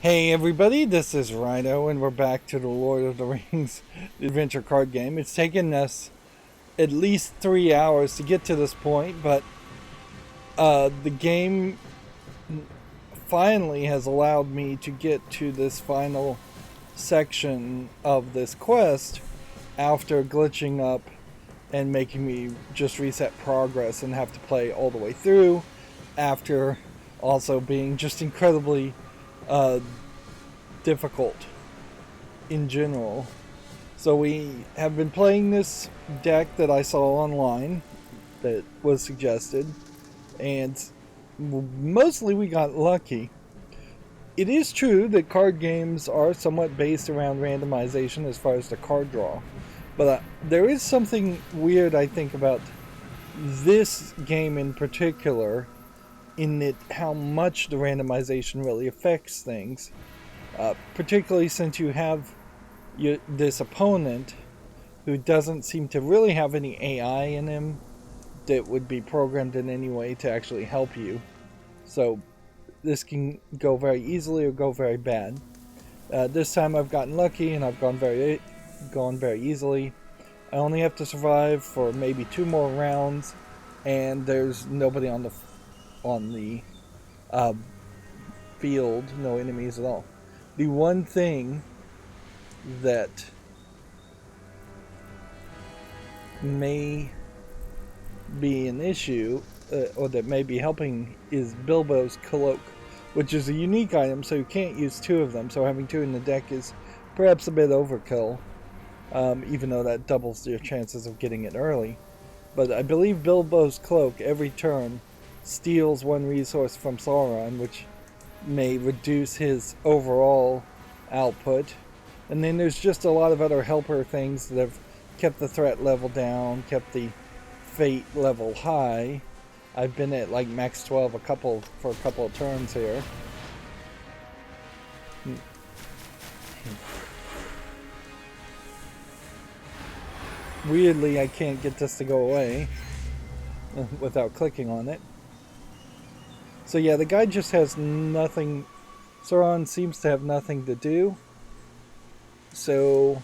Hey everybody, this is Rydo, and we're back to the Lord of the Rings adventure card game. It's taken us at least 3 hours to get to this point, but the game finally has allowed me to get to this final section of this quest after glitching up and making me just reset progress and have to play all the way through, after also being just incredibly uh, difficult in general. So we have been playing this deck that I saw online that was suggested, and mostly we got lucky. It is true that card games are somewhat based around randomization as far as the card draw, but there is something weird, I think, about this game in particular, in that how much the randomization really affects things, particularly since you have this opponent who doesn't seem to really have any AI in him that would be programmed in any way to actually help you. So this can go very easily or go very bad. This time I've gotten lucky and I've gone very easily. I only have to survive for maybe 2 more rounds, and there's nobody on the uh, field, no enemies at all. The one thing that may be an issue, or that may be helping, is Bilbo's cloak, which is a unique item, so you can't use 2 of them, so having 2 in the deck is perhaps a bit overkill, even though that doubles your chances of getting it early. But I believe Bilbo's cloak every turn steals 1 resource from Sauron, which may reduce his overall output. And then there's just a lot of other helper things that have kept the threat level down, kept the fate level high. I've been at like max 12 for a couple of turns here. Weirdly, I can't get this to go away without clicking on it. So yeah, the guy just has nothing. Sauron seems to have nothing to do. So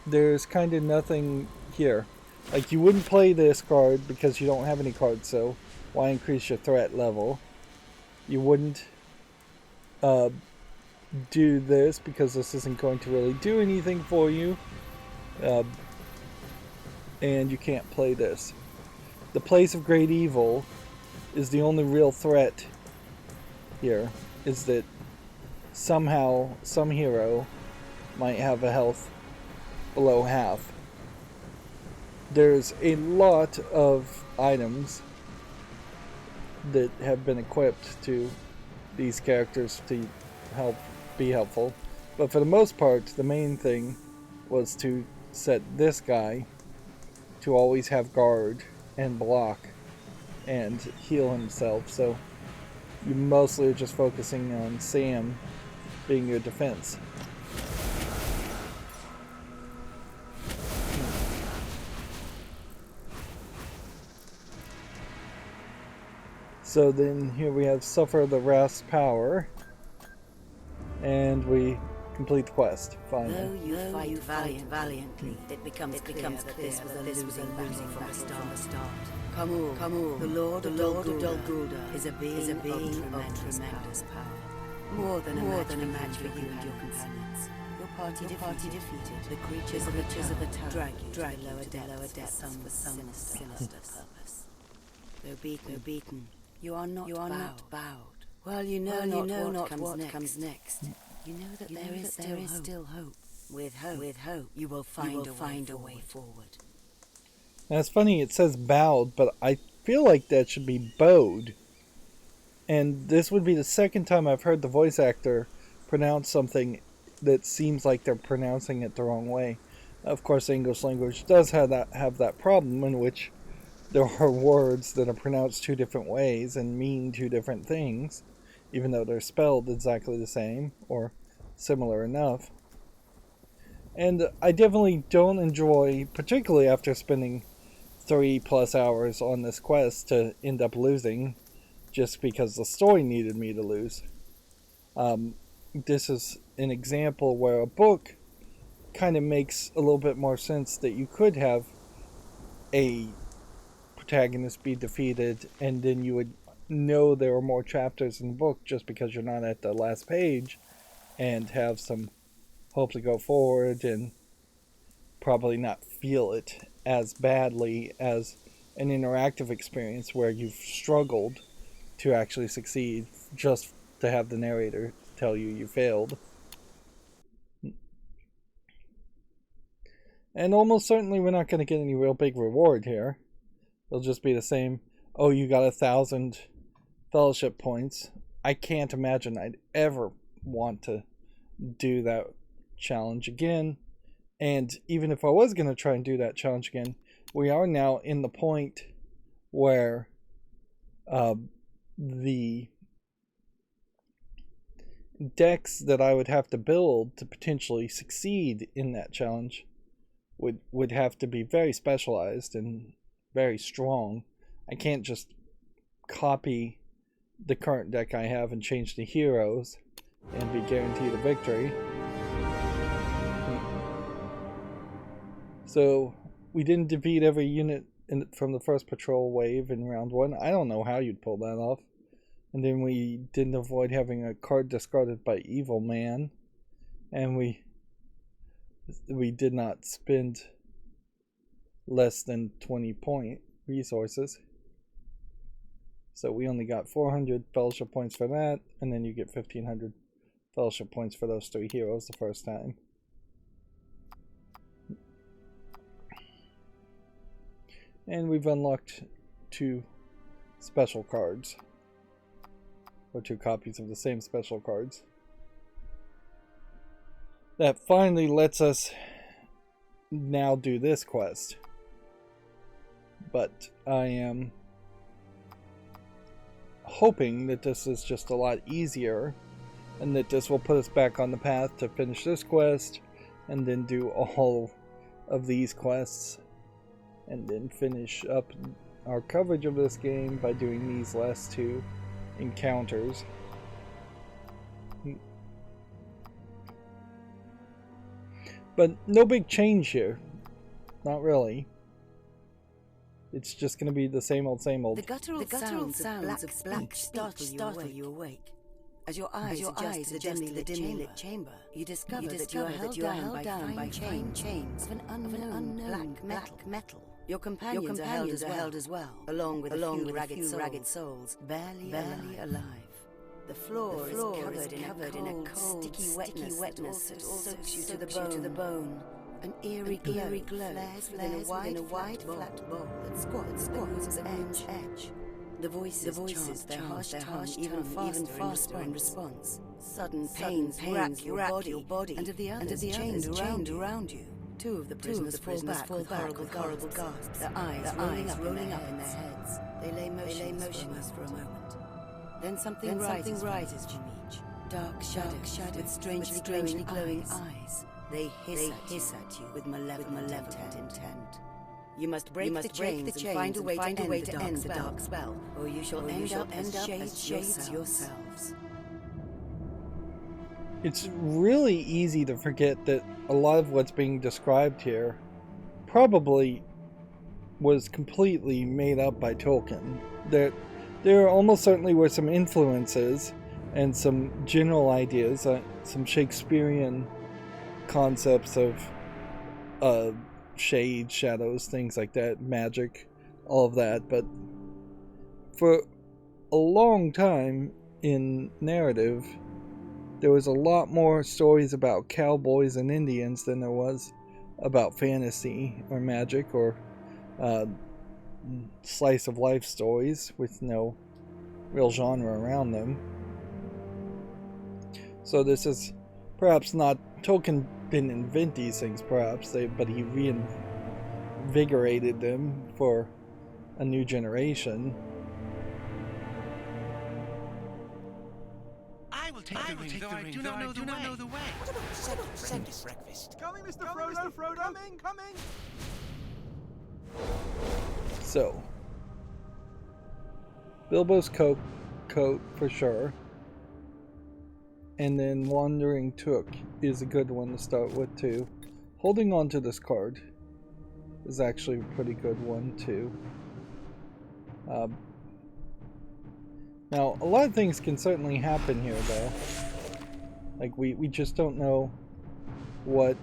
there's kind of nothing here. Like, you wouldn't play this card because you don't have any cards, so why increase your threat level? You wouldn't do this because this isn't going to really do anything for you. And you can't play this. The Place of Great Evil is the only real threat here, is that somehow some hero might have a health below half. There's a lot of items that have been equipped to these characters to be helpful, but for the most part the main thing was to set this guy to always have guard and block and heal himself, so you mostly are just focusing on Sam being your defense. So then here we have Suffer the Wrath's Power, and we complete the quest, finally. Though you fight valiantly, it becomes clear that this was a losing battle from the start. Kamul, the Lord of Dol Guldur, is a being of tremendous power. More than a match for you and your companions. Your party defeated. The creatures of the tower drag you to lower depths for some sinister purpose. Though beaten, you are not bowed. Well, you know not what comes next. You know that there is still hope. With hope, you will find a way forward. Now it's funny, it says bowed, but I feel like that should be bowed. And this would be the second time I've heard the voice actor pronounce something that seems like they're pronouncing it the wrong way. Of course, the English language does have that problem, in which there are words that are pronounced 2 different ways and mean 2 different things, even though they're spelled exactly the same or similar enough. And I definitely don't enjoy, particularly after spending 3+ hours on this quest, to end up losing just because the story needed me to lose. This is an example where a book kind of makes a little bit more sense, that you could have a protagonist be defeated and then you would know there are more chapters in the book just because you're not at the last page, and have some hope to go forward and probably not feel it as badly as an interactive experience where you've struggled to actually succeed just to have the narrator tell you failed. And almost certainly we're not going to get any real big reward here. It'll just be the same, oh, you got 1,000 fellowship points. I can't imagine I'd ever want to do that challenge again. And even if I was going to try and do that challenge again, we are now in the point where the decks that I would have to build to potentially succeed in that challenge would have to be very specialized and very strong. I can't just copy the current deck I have and change the heroes and be guaranteed a victory. So we didn't defeat every unit from the first patrol wave in round 1. I don't know how you'd pull that off. And then we didn't avoid having a card discarded by Evil Man. And we did not spend less than 20 point resources. So we only got 400 fellowship points for that, and then you get 1,500 fellowship points for those 3 heroes the first time. And we've unlocked 2 special cards, or 2 copies of the same special cards. That finally lets us now do this quest. But I am hoping that this is just a lot easier, and that this will put us back on the path to finish this quest, and then do all of these quests, and then finish up our coverage of this game by doing these last 2 encounters. But no big change here. Not really. It's just going to be the same old, same old. The guttural sounds of black startle you awake. As your eyes adjust to the dimly lit chamber, you discover that you are held down by chains of an unknown black metal. Your companions are held as well, along with a few ragged souls, barely alive. The floor is covered in a cold, sticky wetness that soaks you to the bone. An eerie glow flares within a wide, flat bowl that squats at its edge. The voices chant their harsh tone even faster in response. Sudden pains rack your body, and of the others chained around you. 2 of the prisoners fall back with horrible gasps, their eyes rolling up in their heads. They lay motionless for a moment. Then something rises from each. Dark shadows with strangely glowing eyes. They hiss at you with malevolent intent. You must break the chains and find a way to end the dark spell, or you shall end up as shades yourselves. It's really easy to forget that a lot of what's being described here probably was completely made up by Tolkien. There almost certainly were some influences and some general ideas, some Shakespearean concepts of shade, shadows, things like that, magic, all of that. But for a long time in narrative, there was a lot more stories about cowboys and Indians than there was about fantasy or magic or slice of life stories with no real genre around them. So this is perhaps not, Tolkien didn't invent these things perhaps, but he reinvigorated them for a new generation. I will take the ring, though I do not know the way. What about second breakfast? Coming, Mr. Frodo! Coming! So, Bilbo's coat for sure. And then Wandering Took is a good one to start with too. Holding on to this card is actually a pretty good one too. Now, a lot of things can certainly happen here though. Like, we just don't know what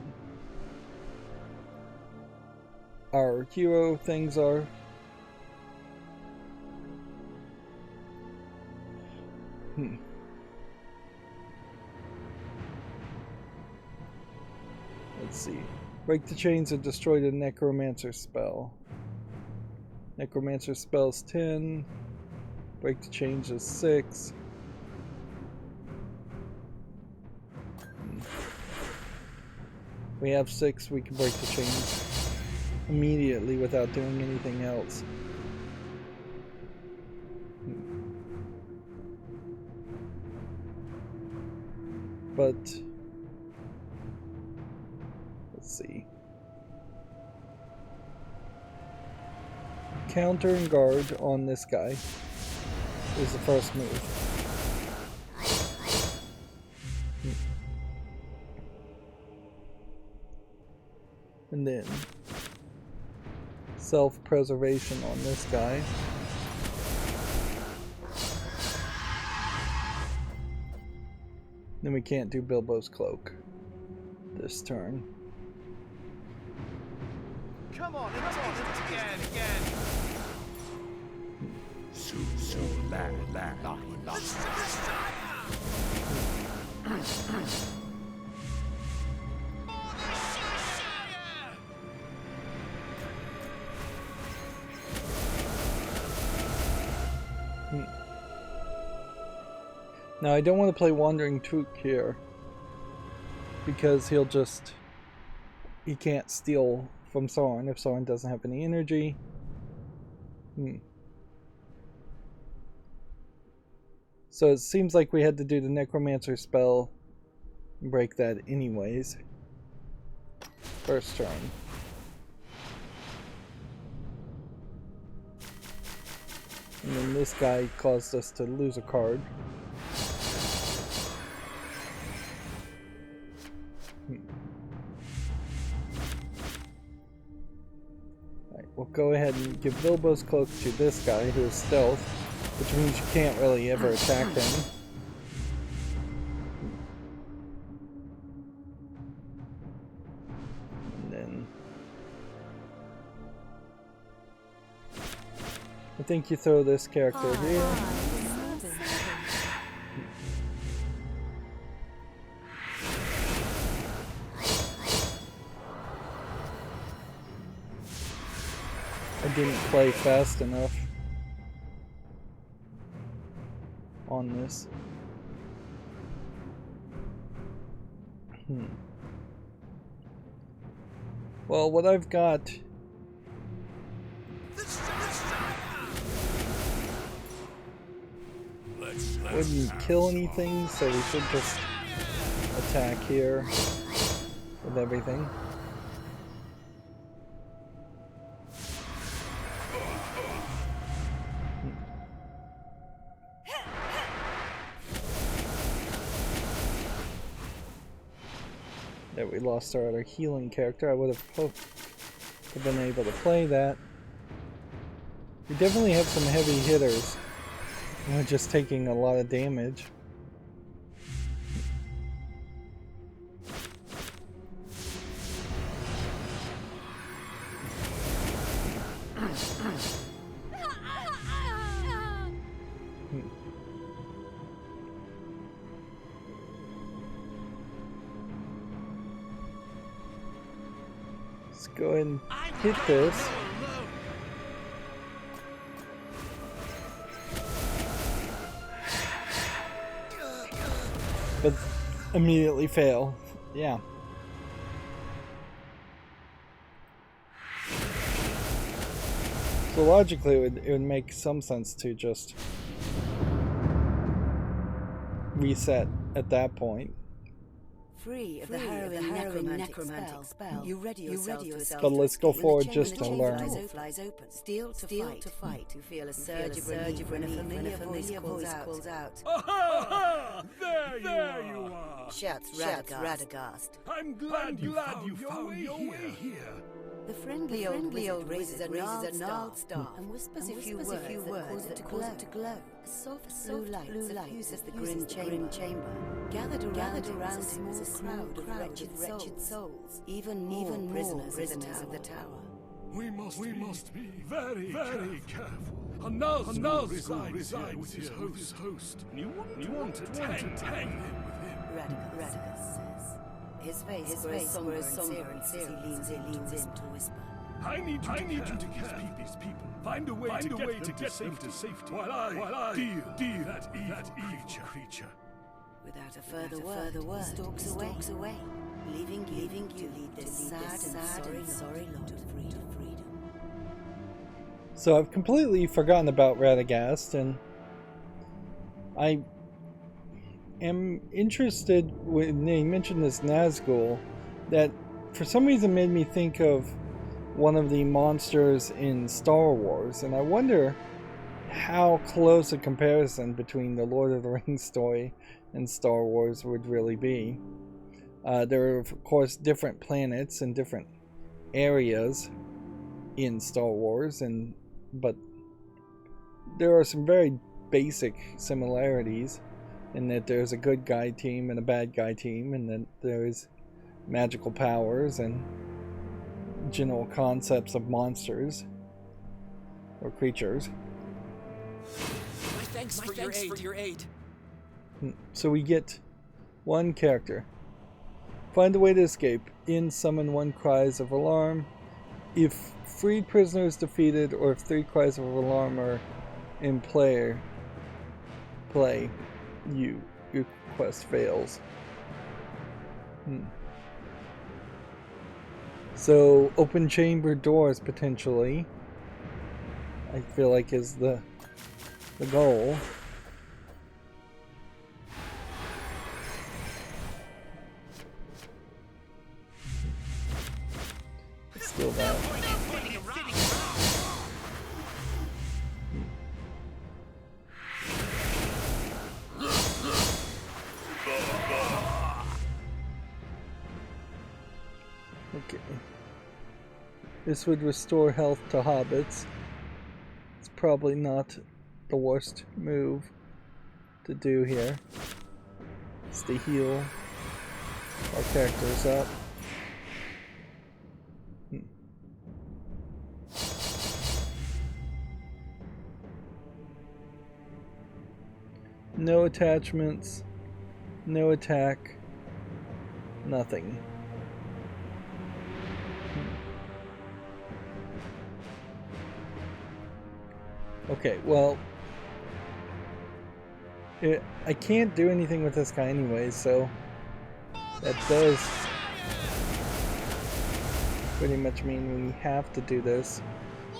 our hero things are. Let's see. Break the chains and destroy the necromancer spell. Necromancer spell's 10. Break the chains is 6. We have 6, we can break the chains immediately without doing anything else. But let's see. Counter and guard on this guy is the first move. And then self-preservation on this guy. Then we can't do Bilbo's cloak this turn. Come on, again. Now I don't want to play Wandering Took here because he can't steal from Sauron if Sauron doesn't have any energy. So it seems like we had to do the necromancer spell and break that anyways. First turn. And then this guy caused us to lose a card. Alright, we'll go ahead and give Bilbo's cloak to this guy who is stealth, which means you can't really ever attack him. And then I think you throw this character here. I didn't play fast enough on this. Well, what I've got wouldn't kill anything, so we should just attack here with everything. There, we lost our other healing character. I would have hoped to have been able to play that. We definitely have some heavy hitters. We're just taking a lot of damage. Let's go ahead and hit this. But immediately fail. Yeah. So logically it would make some sense to just reset at that point. Free of the harrowing necromantic spell. You ready yourself. But let's go forward just to learn. Flies open. Steel to fight. You feel a surge of relief when a familiar voice calls out. Aha! There you shouts Radagast. I'm glad you found your way here. The friendly old wizard raises a gnarled staff and whispers a few words that cause it to glow. A soft blue light suffuses the grim chamber. Gathered around him is a crowd of wretched souls, even more prisoners of the tower. We must be very careful. Nazgul resides with his host. You want to tang him with him. Radagast says. His face grows somber and serious as he leans in to whisper. I need you to keep these people. Find a way to get them to safety while I deal that evil creature. Without a further word, he stalks away, leaving you to lead this sad and sorry lot to freedom. So I've completely forgotten about Radagast, and I am interested when they mentioned this Nazgul, that for some reason made me think of one of the monsters in Star Wars, and I wonder how close a comparison between the Lord of the Rings story and Star Wars would really be. There are of course different planets and different areas in Star Wars, but there are some very basic similarities in that there's a good guy team and a bad guy team, and that there's magical powers and general concepts of monsters or creatures. My thanks for your aid. So we get one character. Find a way to escape. In summon one cries of alarm. If freed prisoner is defeated, or if 3 cries of alarm are in play, your quest fails. So open chamber doors potentially, I feel like, is the goal. Steal that. Okay. This would restore health to hobbits. It's probably not the worst move to do here. It's to heal our characters up. No attachments, no attack, nothing. Okay, well, I can't do anything with this guy anyway, so that does pretty much mean we have to do this,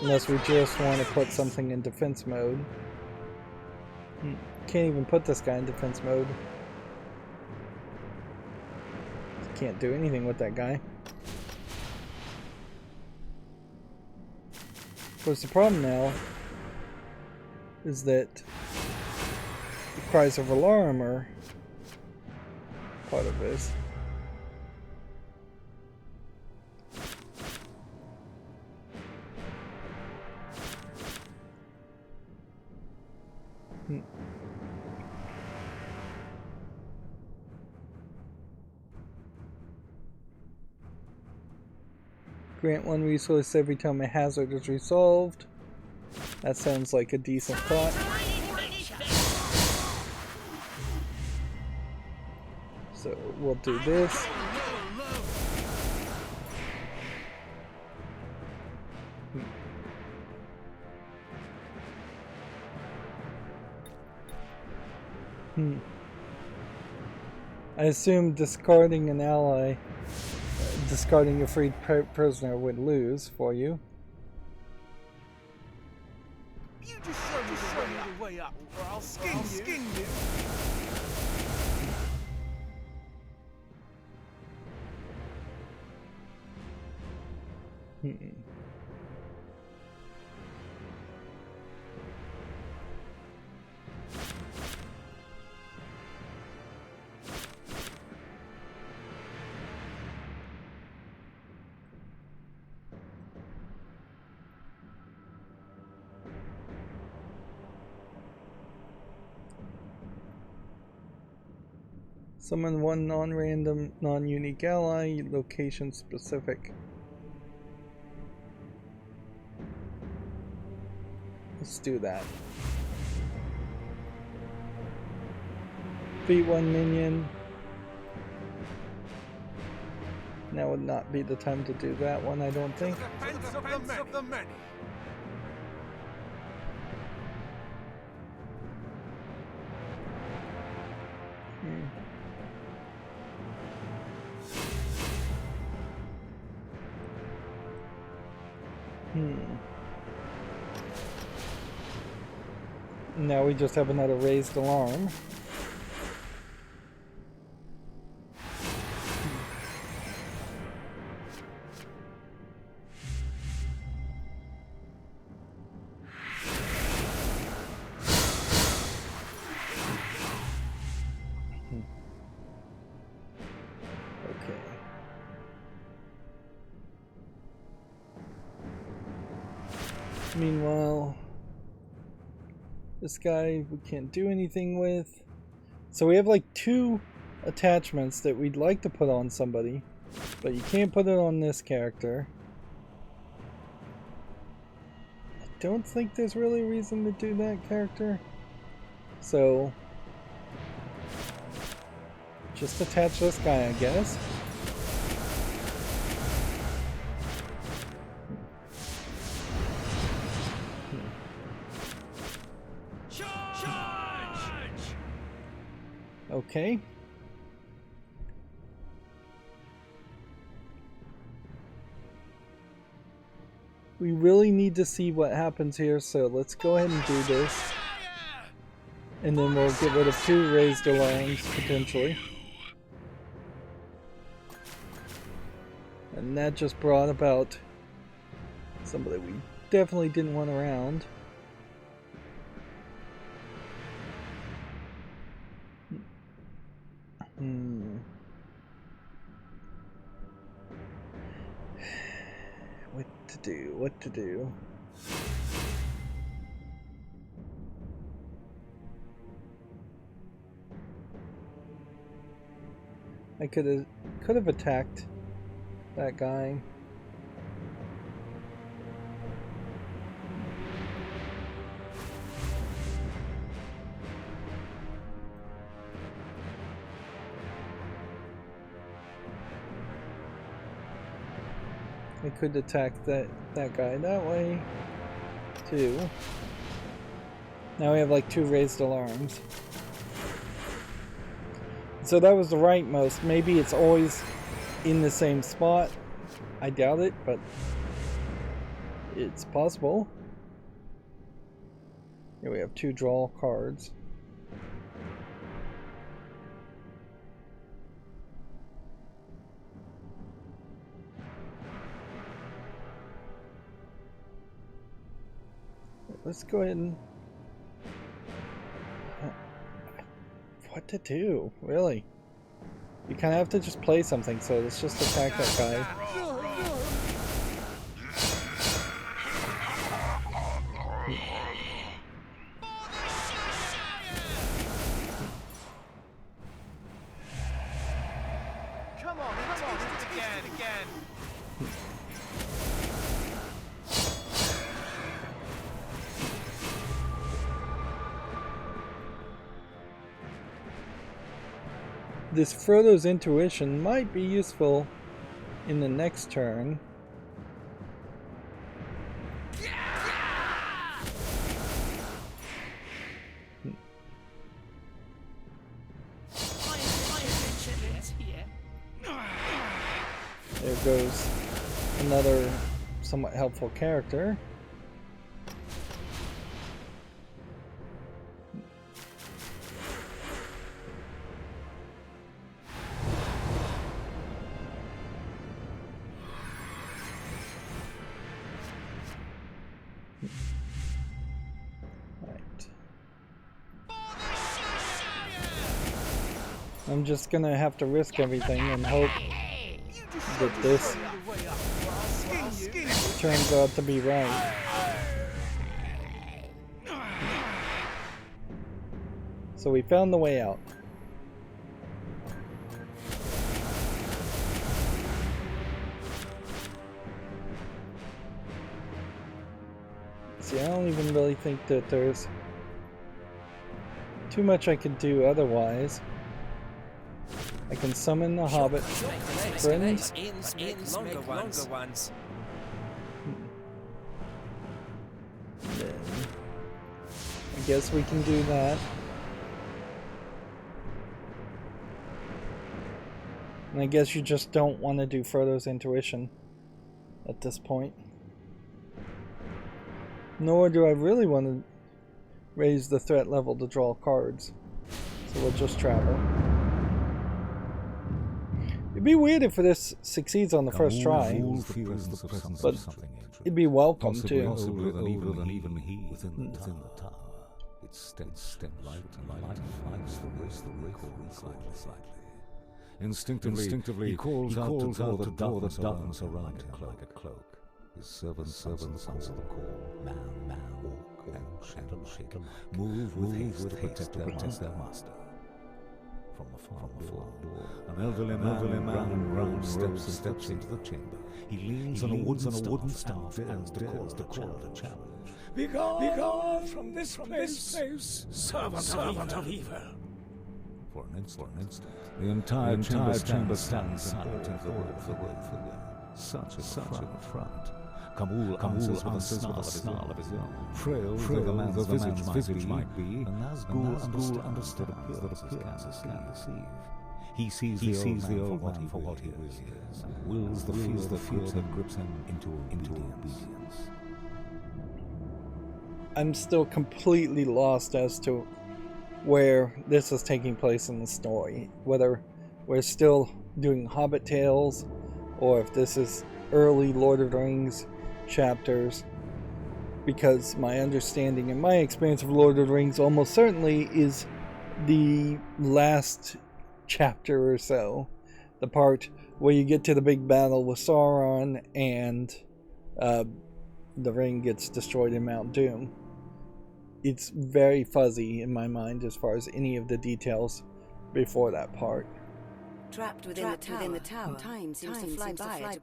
unless we just want to put something in defense mode. Can't even put this guy in defense mode. Can't do anything with that guy. Of course, the problem now is that the cries of alarm are part of this. Grant 1 resource every time a hazard is resolved. That sounds like a decent thought. So we'll do this. I assume discarding an ally, discarding a freed prisoner would lose for you. You just show me the way up, or I'll skin you. Summon one non-random, non-unique ally, location specific. Let's do that. Beat one minion. Now would not be the time to do that one, I don't think. Defense of the many. Now we just have another raised alarm. Okay. Meanwhile, this guy we can't do anything with. So we have like 2 attachments that we'd like to put on somebody, but you can't put it on this character. I don't think there's really a reason to do that character. So just attach this guy, I guess. Okay. We really need to see what happens here, so let's go ahead and do this. And then we'll get rid of 2 raised alarms, potentially. And that just brought about somebody we definitely didn't want around. What to do? I could have attacked that guy. I could attack that guy that way too. Now we have like 2 raised alarms. So that was the rightmost. Maybe it's always in the same spot. I doubt it, but it's possible. Here we have 2 draw cards. Let's go ahead and... what to do, really? You kind of have to just play something, so let's just attack that guy. Come on, again. This Frodo's intuition might be useful in the next turn. There goes another somewhat helpful character. I'm just gonna have to risk everything and hope that this turns out to be right. So we found the way out. see, I don't even really think that there's too much I could do otherwise. I can summon the Hobbit friends. Longer ones. Then I guess we can do that. And I guess you just don't want to do Frodo's intuition at this point. Nor do I really want to raise the threat level to draw cards. So we'll just travel. It'd be weird if this succeeds on the first try, but it'd be welcome too. Even he within the tower. Its step light the recoil slightly. Instinctively, he calls out to draw the darkness around him like a cloak. His servants answer the call. Man, walk and shake. Move with haste to protect their master. From the far door, an elderly man in brown steps into the chamber. He leans on a wooden staff and dares to call a challenge. Be gone from this place, servant of evil. For an instant, the entire chamber stands silent in the room. Such a front. Kamul answers with a snarl of his own. Frail though the man's visage might be, and Nazgul understood that appearances can deceive. He sees the old man for what he really is, and wills the fear that grips him into obedience. I'm still completely lost as to where this is taking place in the story. Whether we're still doing Hobbit tales, or if this is early Lord of the Rings chapters, because my understanding and my experience of Lord of the Rings almost certainly is the last chapter or so, the part where you get to the big battle with Sauron and the ring gets destroyed in Mount Doom. It's very fuzzy in my mind as far as any of the details before that part. Trapped within the tower, time seems to fly by at a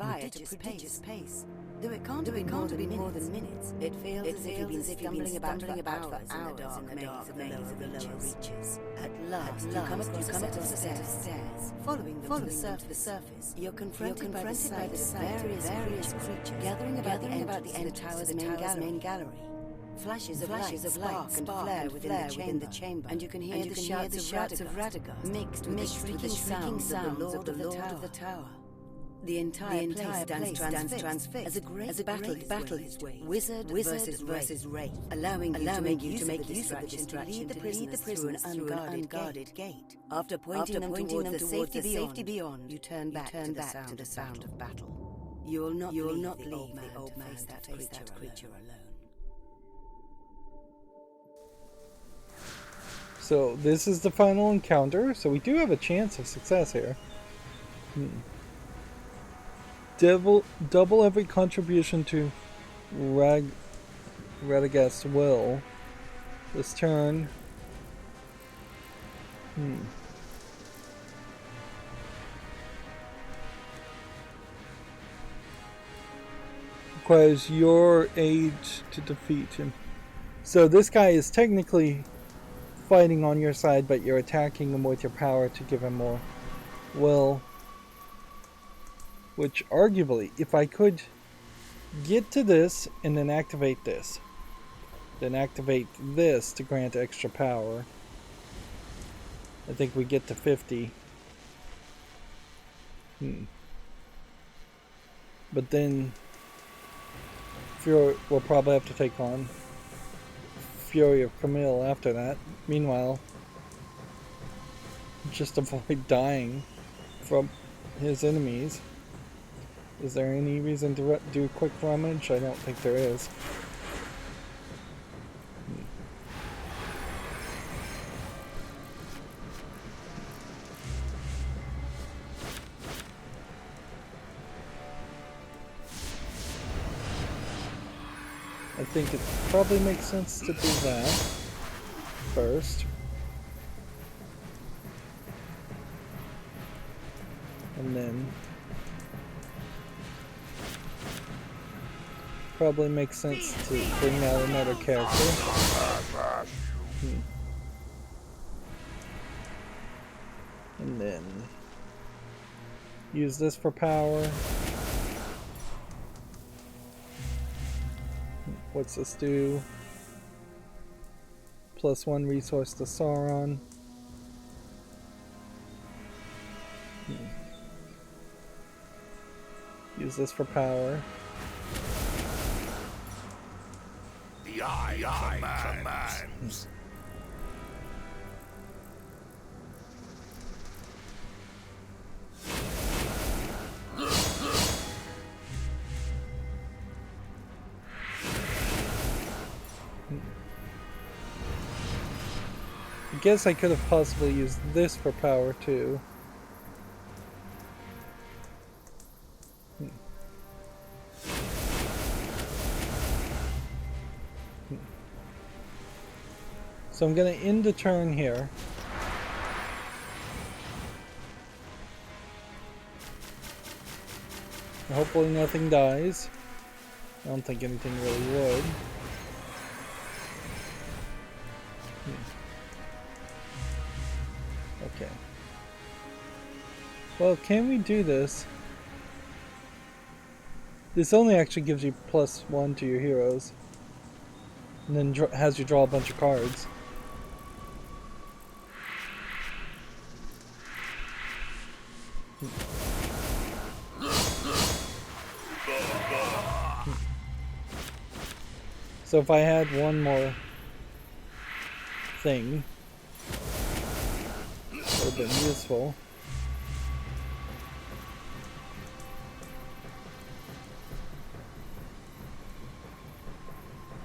prodigious pace. Though it can't have been more than minutes, it feels as if you've been stumbling about for hours in the dark maze of the lower reaches. At last, you come across a set of stairs. Following them to the surface, you're confronted by the sight of various creatures gathering about the end of the tower's main gallery. Flashes of light spark and flare within the chamber, and you can hear the shouts of Radagast mixed with the shrieking sounds of the Lord of the Tower. The entire place stands transfixed as a great battle is waged. Wizard versus Wraith, allowing you to make use of the distraction to lead the prisoners through an unguarded gate. After pointing them towards the safety beyond, you turn back to the sound of battle. You will not leave the old man to face that creature alone. So this is the final encounter, so we do have a chance of success here. Double every contribution to Radagast's will. This turn. Requires your aid to defeat him. So this guy is technically fighting on your side, but you're attacking him with your power to give him more will. Which arguably, if I could get to this and then activate this, then activate this to grant extra power, I think we get to 50. But then Fury will probably have to take on Fury of Camille after that. Meanwhile, just avoid dying from his enemies. Is there any reason to do quick rummage? I don't think there is. I think it probably makes sense to do that first. And then probably makes sense to bring out another character. And then use this for power. What's this do? +1 resource to Sauron. Use this for power. The eye commands. I guess I could have possibly used this for power too. So I'm going to end the turn here. Hopefully nothing dies. I don't think anything really would. Okay. Well, can we do this? This only actually gives you +1 to your heroes. And then has you draw a bunch of cards. So if I had one more thing, it would have been useful.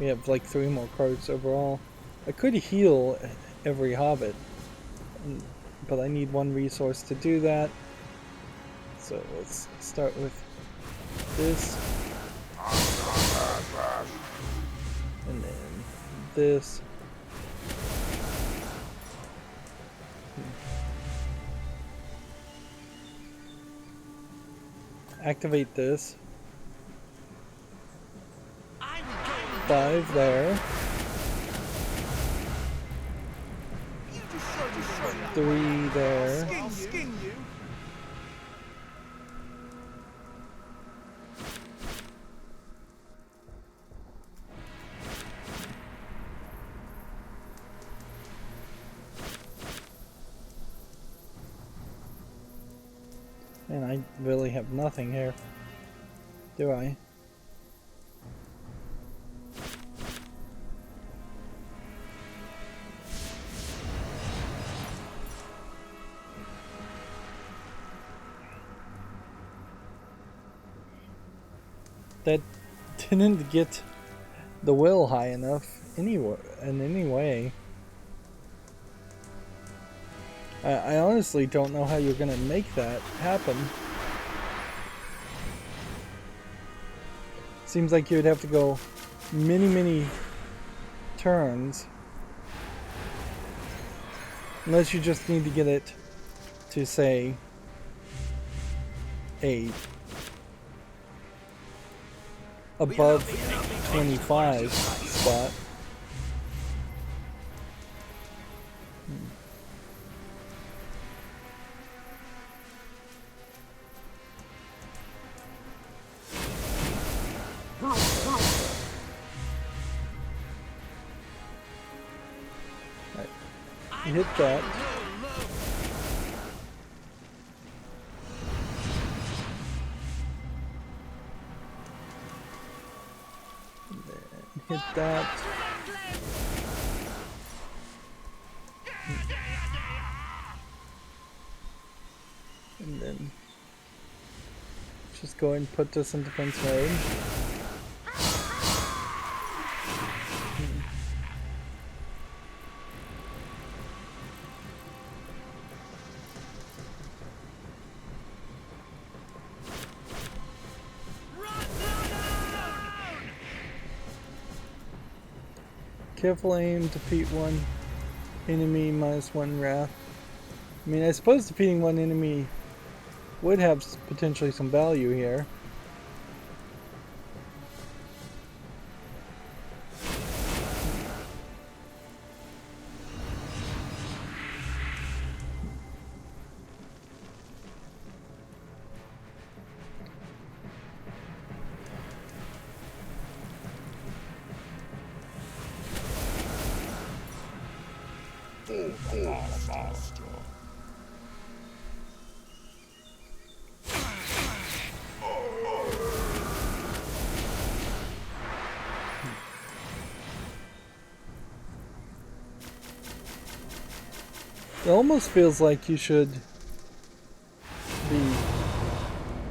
We have like 3 more cards overall. I could heal every hobbit, but I need 1 resource to do that. So let's start with this. And then this. Activate this. 5 there. 3 there. I'll skin you. And I really have nothing here, do I? That didn't get the will high enough anywhere, in any way. I honestly don't know how you're gonna make that happen. Seems like you'd have to go many turns. Unless you just need to get it to, say, a above 25 spot. Hit that. Hit that. And then just go ahead and put this in defense mode. Careful aim, defeat 1 enemy, -1 wrath. I mean, I suppose defeating 1 enemy would have potentially some value here. It almost feels like you should be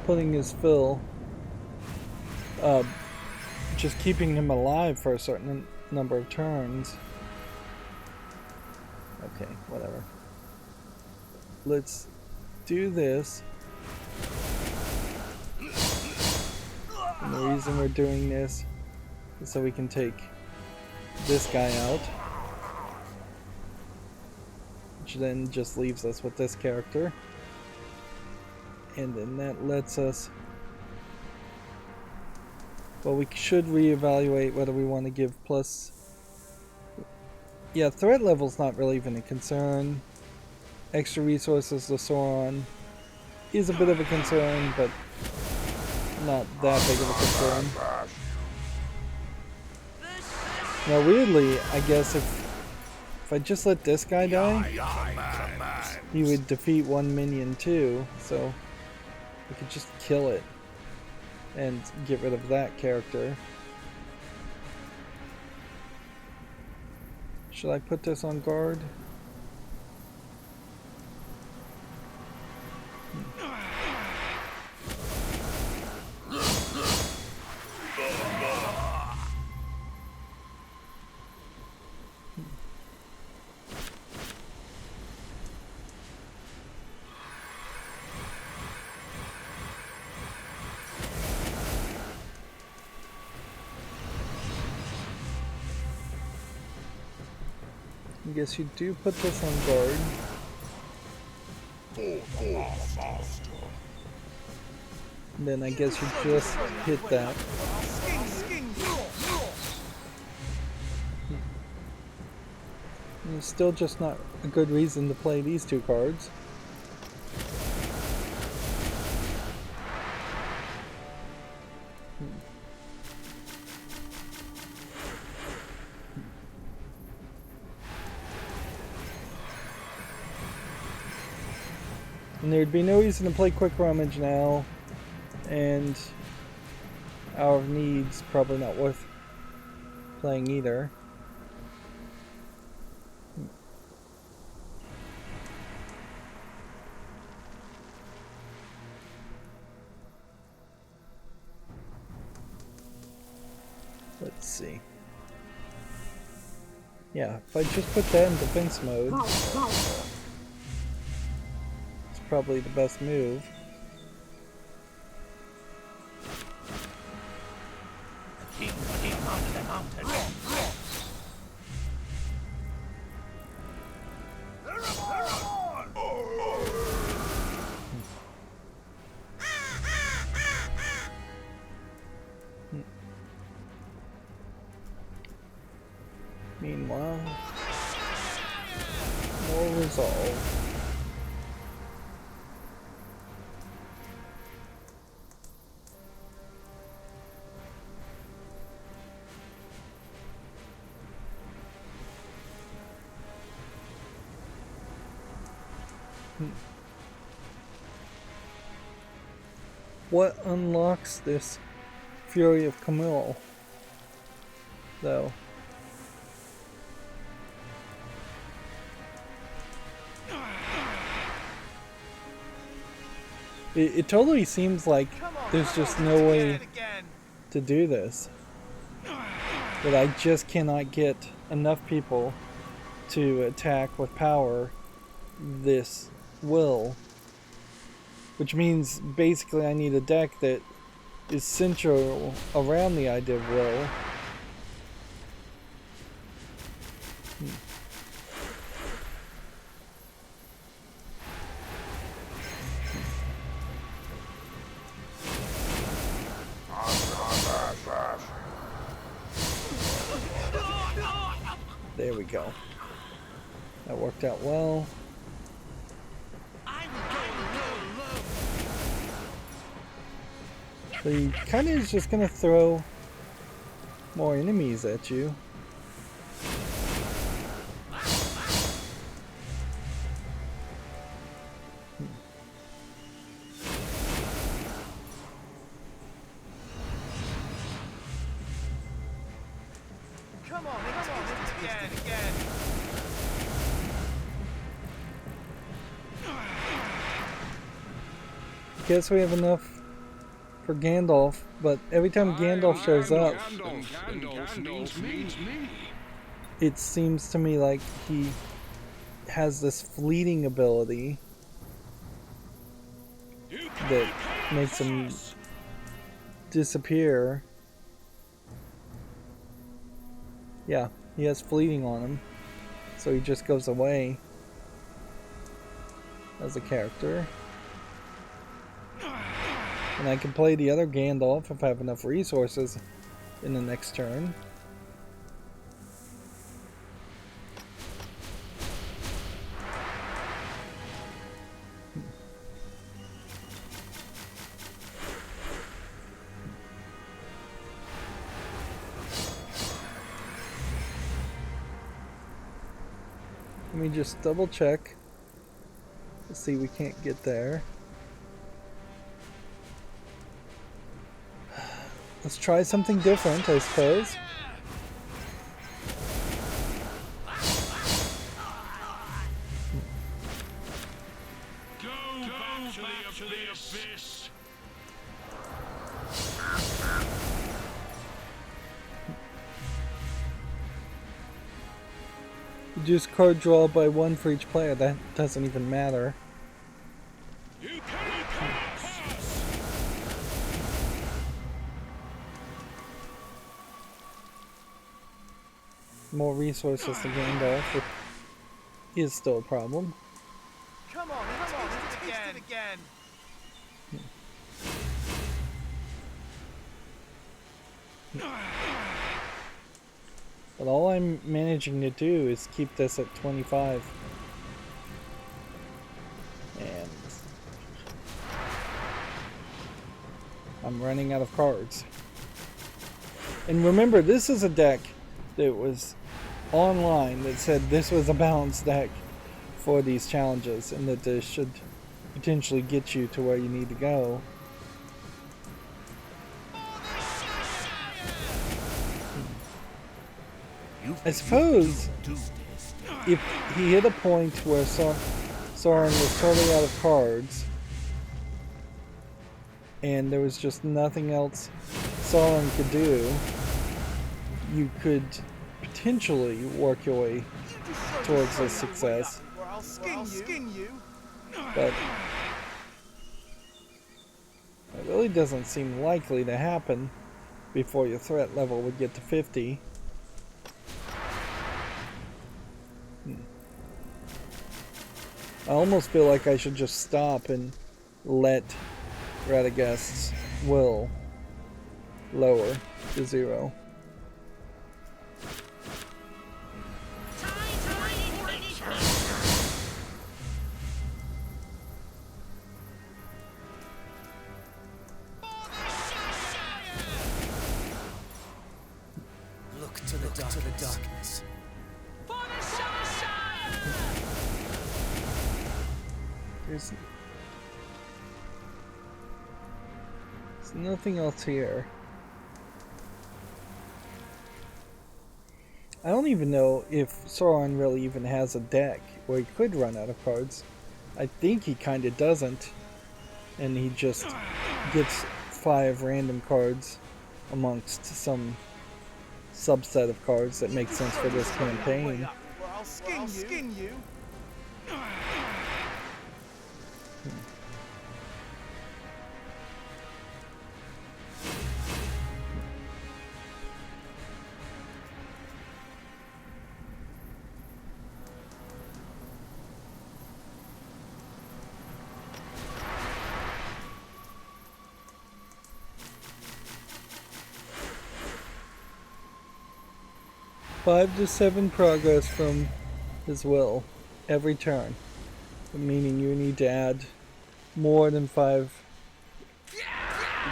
putting his fill, just keeping him alive for a certain number of turns. Okay, whatever. Let's do this. And the reason we're doing this is so we can take this guy out, which then just leaves us with this character. And then that lets us, well, we should reevaluate whether we want to give plus. Yeah, threat level's not really even a concern. Extra resources to Sauron is a bit of a concern, but not that big of a concern. Now weirdly, I guess if I just let this guy die, he would defeat one minion too, so we could just kill it and get rid of that character. Should I put this on guard? I guess you do put this on guard. And then I guess you just hit that. And it's still just not a good reason to play these two cards. And there'd be no reason to play Quick Rummage now, and Hour of Need's probably not worth playing either. Let's see. Yeah, if I just put that in defense mode, probably the best move. Meanwhile, more resolve. What unlocks this Fury of Camille, though? It totally seems like there's just no way to do this. That I just cannot get enough people to attack with power this will. Which means basically I need a deck that is central around the idea of will. There we go. That worked out well. So he kind of is just going to throw more enemies at you. guess we have enough for Gandalf, but every time Gandalf shows up, it seems to me like he has this fleeting ability that makes him disappear. Yeah, he has fleeting on him, so he just goes away as a character. And I can play the other Gandalf if I have enough resources in the next turn. Let me just double check. Let's see, we can't get there. Let's try something different, I suppose. Go back to the abyss. Reduce card draw by 1 for each player. That doesn't even matter. You cannot pass. More resources to Gandalf, which is still a problem. Come on, taste it again. But all I'm managing to do is keep this at 25. And I'm running out of cards. And remember, this is a deck that was online that said this was a balanced deck for these challenges and that this should potentially get you to where you need to go. I suppose if he hit a point where Sauron was totally out of cards and there was just nothing else Sauron could do, you could potentially work your way towards this success. Or I'll skin you. But it really doesn't seem likely to happen before your threat level would get to 50. I almost feel like I should just stop and let Radagast's will lower to 0. Look to the darkness. There's nothing else here. I don't even know if Sauron really even has a deck where he could run out of cards. I think he kind of doesn't, and he just gets 5 random cards amongst some subset of cards that make sense for this campaign. Or I'll skin you. Five to 7 progress from his will every turn, meaning you need to add more than 5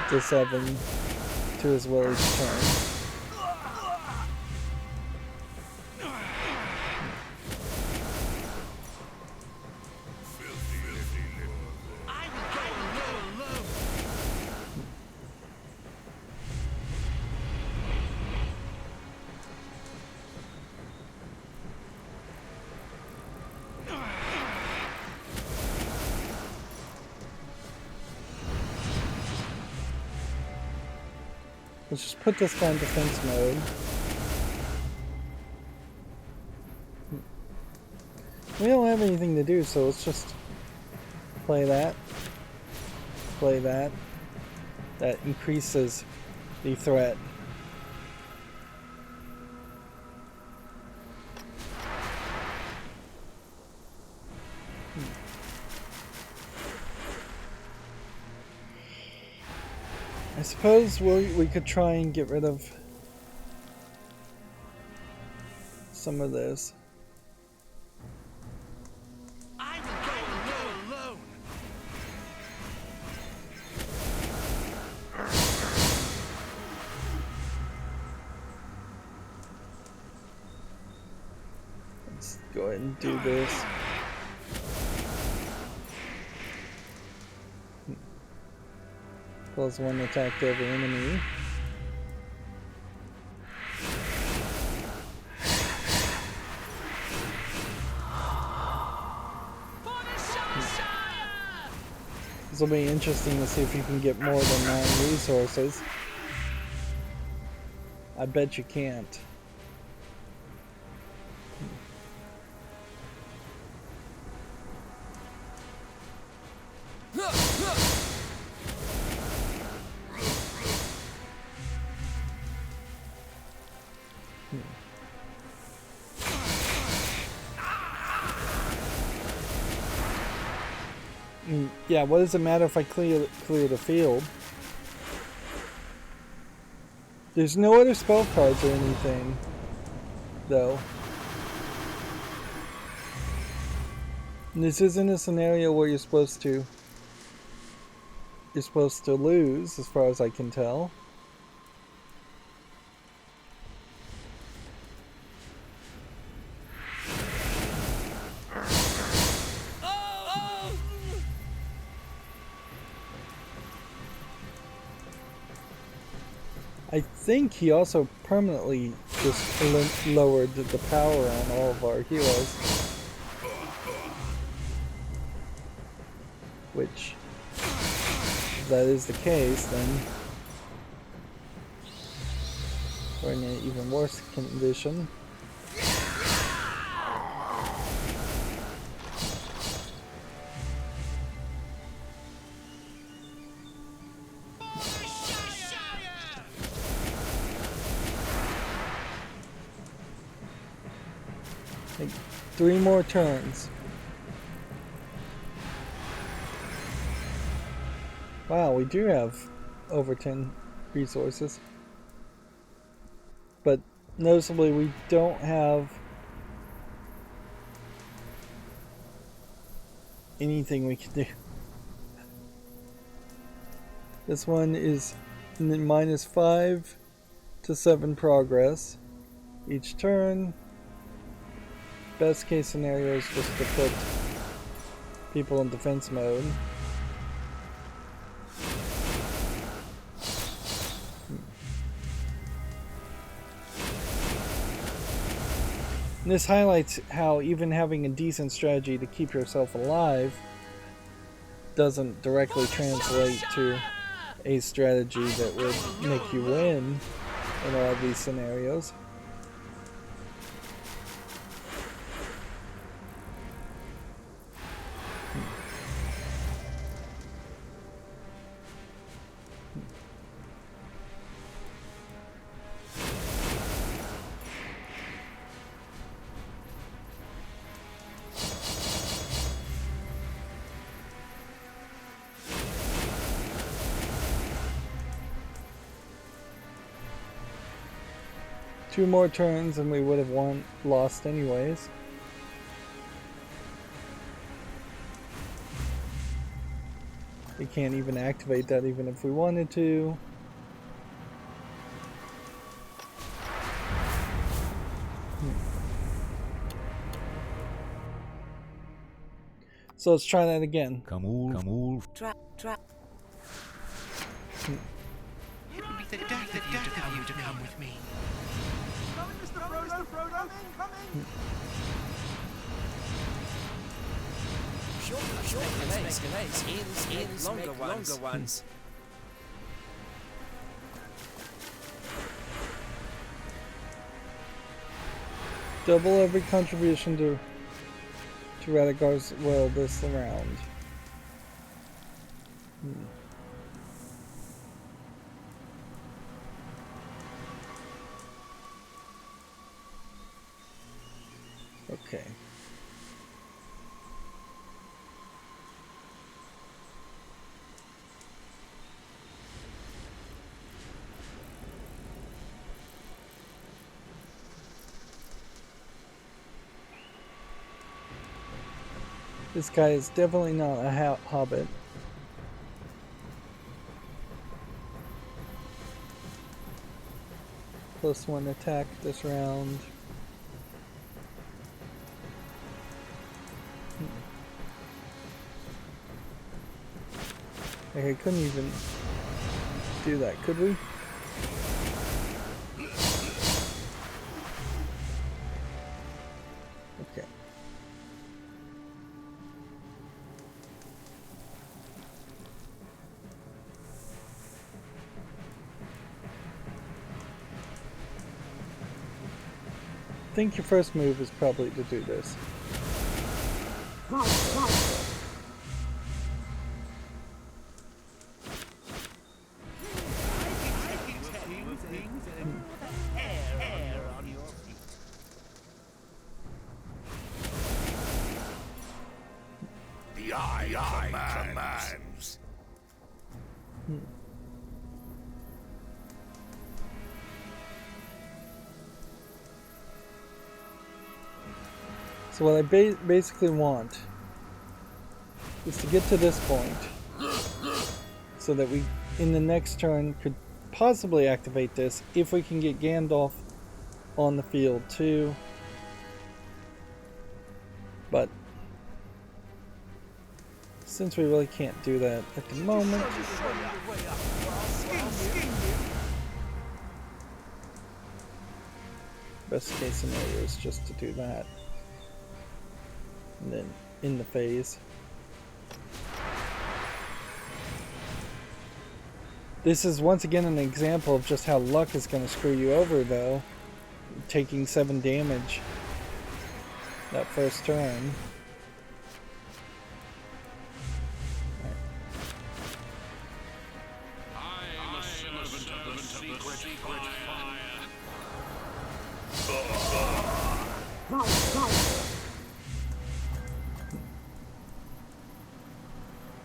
to 7 to his will each turn. Let's just put this guy in defense mode. We don't have anything to do, so let's just play that. Play that. That increases the threat. I suppose we could try and get rid of some of this. I will go alone. Let's go ahead and do this. Plus one attack to every enemy. This will be interesting to see if you can get more than 9 resources. I bet you can't. Yeah, what does it matter if I clear the field? There's no other spell cards or anything, though. And this isn't a scenario where you're supposed to lose, as far as I can tell. I think he also permanently just lowered the power on all of our heroes. Which, if that is the case, then we're in an even worse condition. Like 3 more turns. Wow, we do have over 10 resources. But noticeably we don't have anything we can do. This one is -5 to 7 progress each turn. Best case scenario is just to put people in defense mode. And this highlights how even having a decent strategy to keep yourself alive doesn't directly translate to a strategy that would make you win in all of these scenarios. Two more turns and we would have lost anyways. We can't even activate that even if we wanted to. So let's try that again. Kamul. Trap. It would be the death of you to come with me. Coming, Mr. Frodo, coming. Short longer ones. Double every contribution to Radigar's will this round. Okay. This guy is definitely not a hobbit. +1 attack this round. Like, I couldn't even do that, could we? Okay. I think your first move is probably to do this. The eye commands. So what I basically want is to get to this point so that we, in the next turn, could possibly activate this if we can get Gandalf on the field too. But since we really can't do that at the moment, best case scenario is just to do that. And then in the phase. This is once again an example of just how luck is going to screw you over, though. Taking 7 damage that first turn. I am a servant of the secret fire.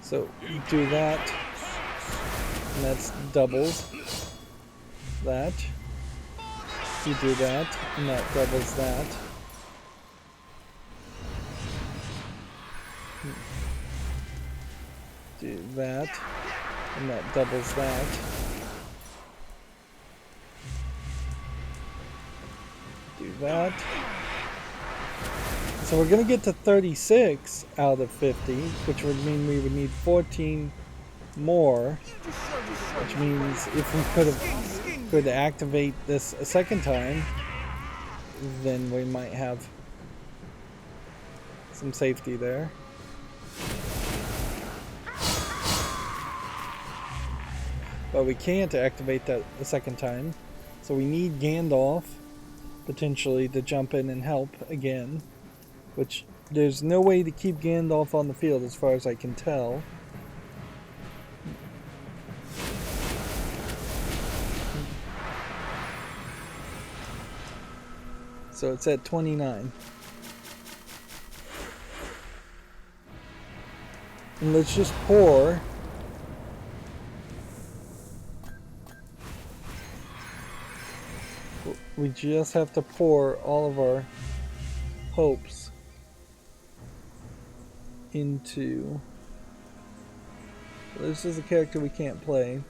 So you do that, and that's doubles that. You do that, and that doubles that. Do that, and that doubles that. Do that. So we're going to get to 36 out of 50, which would mean we would need 14 more, which means if we could activate this a second time, then we might have some safety there. But we can't activate that a second time, so we need Gandalf potentially to jump in and help again. Which, there's no way to keep Gandalf on the field as far as I can tell. So it's at 29. And let's just pour. We just have to pour all of our hopes into. This is a character we can't play.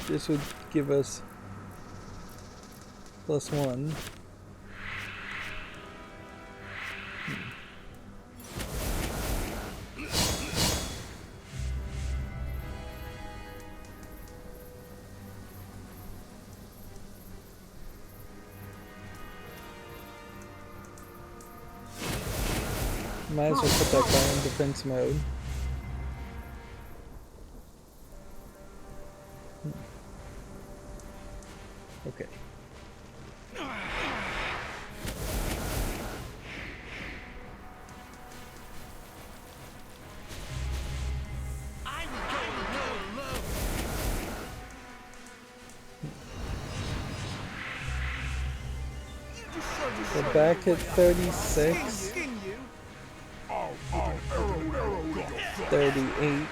This would give us +1. Might as well put that guy in defense mode. Okay. back at 36, Skin you. 38.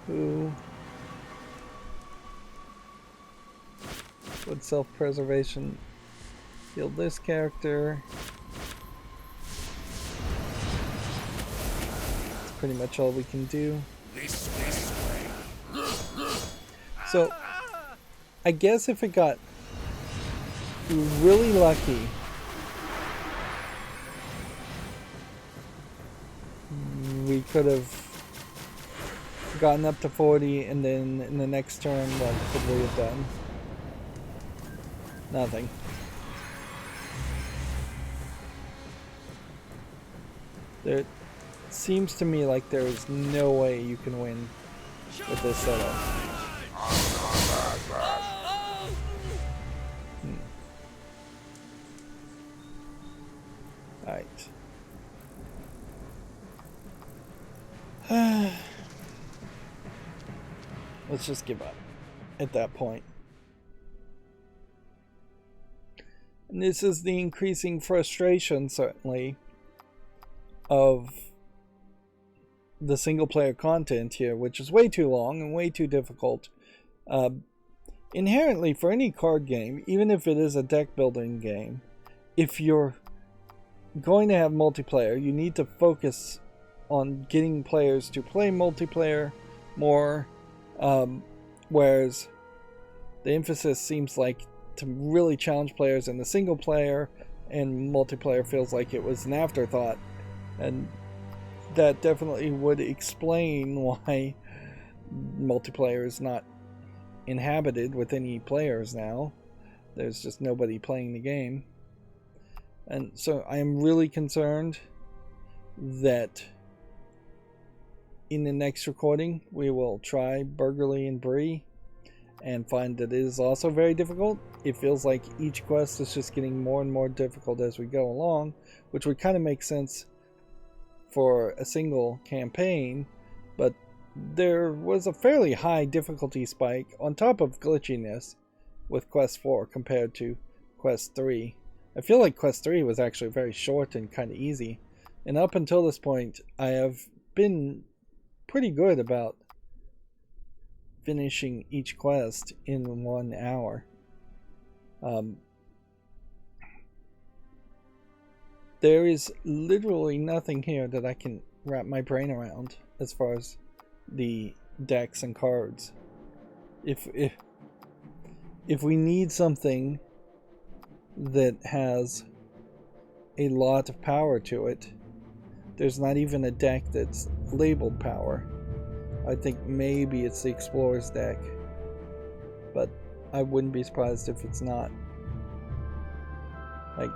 Who would self-preservation heal this character? That's pretty much all we can do. This way. So, I guess if it got really lucky, we could have gotten up to 40, and then in the next turn, what could we have done? Nothing. There seems to me like there is no way you can win with this setup. Alright. Let's just give up at that point. And this is the increasing frustration, certainly, of the single player content here, which is way too long and way too difficult. Inherently, for any card game, even if it is a deck building game, if you're going to have multiplayer, you need to focus on getting players to play multiplayer more, whereas the emphasis seems like to really challenge players in the single player, and multiplayer feels like it was an afterthought. And that definitely would explain why multiplayer is not inhabited with any players now. There's just nobody playing the game. And so I am really concerned that in the next recording we will try Burgerly and Bree and find that it is also very difficult. It feels like each quest is just getting more and more difficult as we go along, which would kind of make sense for a single campaign, but there was a fairly high difficulty spike on top of glitchiness with Quest 4 compared to Quest 3. I feel like Quest 3 was actually very short and kind of easy, and up until this point I have been pretty good about finishing each quest in 1 hour. There is literally nothing here that I can wrap my brain around as far as the decks and cards. If we need something that has a lot of power to it, there's not even a deck that's labeled power. I think maybe it's the Explorer's deck, but I wouldn't be surprised if it's not. Like,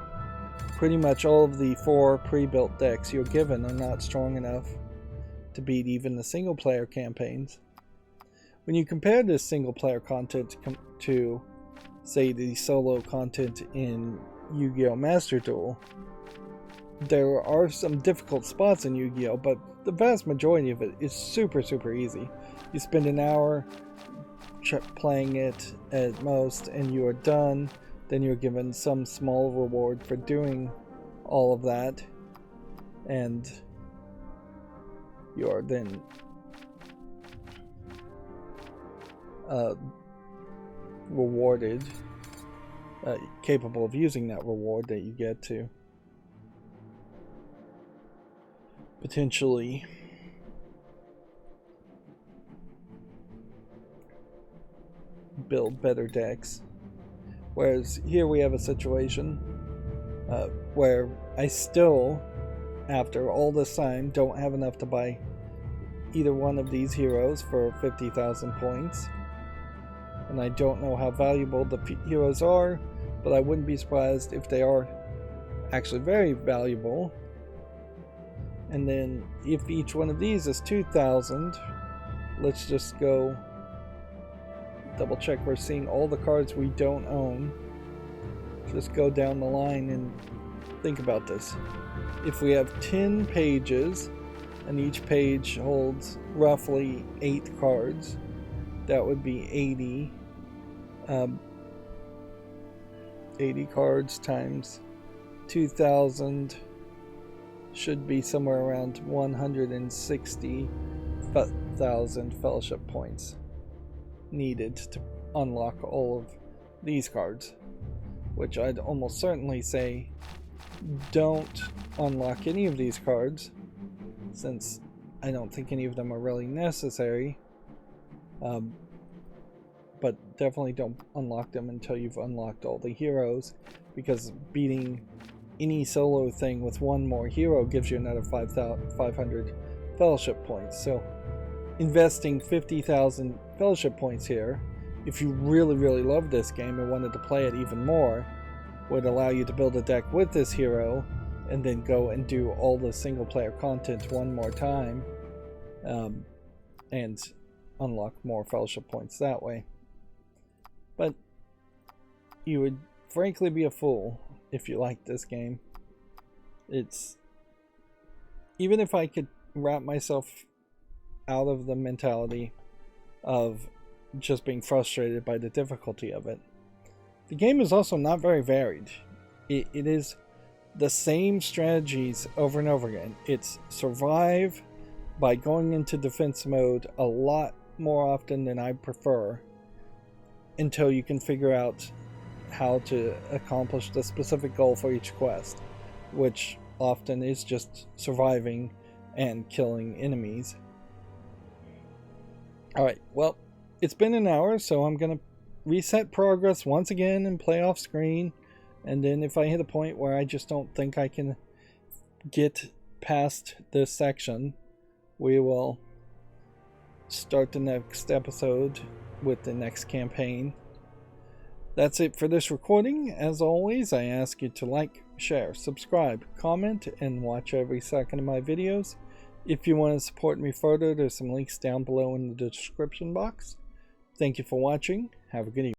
pretty much all of the 4 pre-built decks you're given are not strong enough to beat even the single player campaigns. When you compare this single player content to, say, the solo content in Yu-Gi-Oh! Master Duel, there are some difficult spots in Yu-Gi-Oh! But the vast majority of it is super easy. You spend an hour playing it at most and you are done. Then you're given some small reward for doing all of that, and you're then rewarded, capable of using that reward that you get to potentially build better decks. Whereas here we have a situation where I still, after all this time, don't have enough to buy either one of these heroes for 50,000 points. And I don't know how valuable the heroes are, but I wouldn't be surprised if they are actually very valuable. And then if each one of these is 2,000, let's just go double check we're seeing all the cards we don't own. Just go down the line and think about this. If we have 10 pages and each page holds roughly 8 cards, that would be 80. 80 cards times 2,000 should be somewhere around 160,000 fellowship points needed to unlock all of these cards, which I'd almost certainly say don't unlock any of these cards, since I don't think any of them are really necessary. But definitely don't unlock them until you've unlocked all the heroes, because beating any solo thing with one more hero gives you another 500 fellowship points. So investing 50,000 fellowship points here, if you really love this game and wanted to play it even more, would allow you to build a deck with this hero and then go and do all the single player content one more time, and unlock more fellowship points that way. But you would frankly be a fool if you like this game. It's, even if I could wrap myself out of the mentality of just being frustrated by the difficulty of it, the game is also not very varied. It is the same strategies over and over again. It's survive by going into defense mode a lot more often than I prefer, until you can figure out how to accomplish the specific goal for each quest, which often is just surviving and killing enemies. Alright, well, it's been an hour, so I'm gonna reset progress once again and play off screen, and then if I hit a point where I just don't think I can get past this section, we will start the next episode with the next campaign. That's it for this recording. As always, I ask you to like, share, subscribe, comment, and watch every second of my videos. If you want to support me further, there's some links down below in the description box. Thank you for watching. Have a good evening.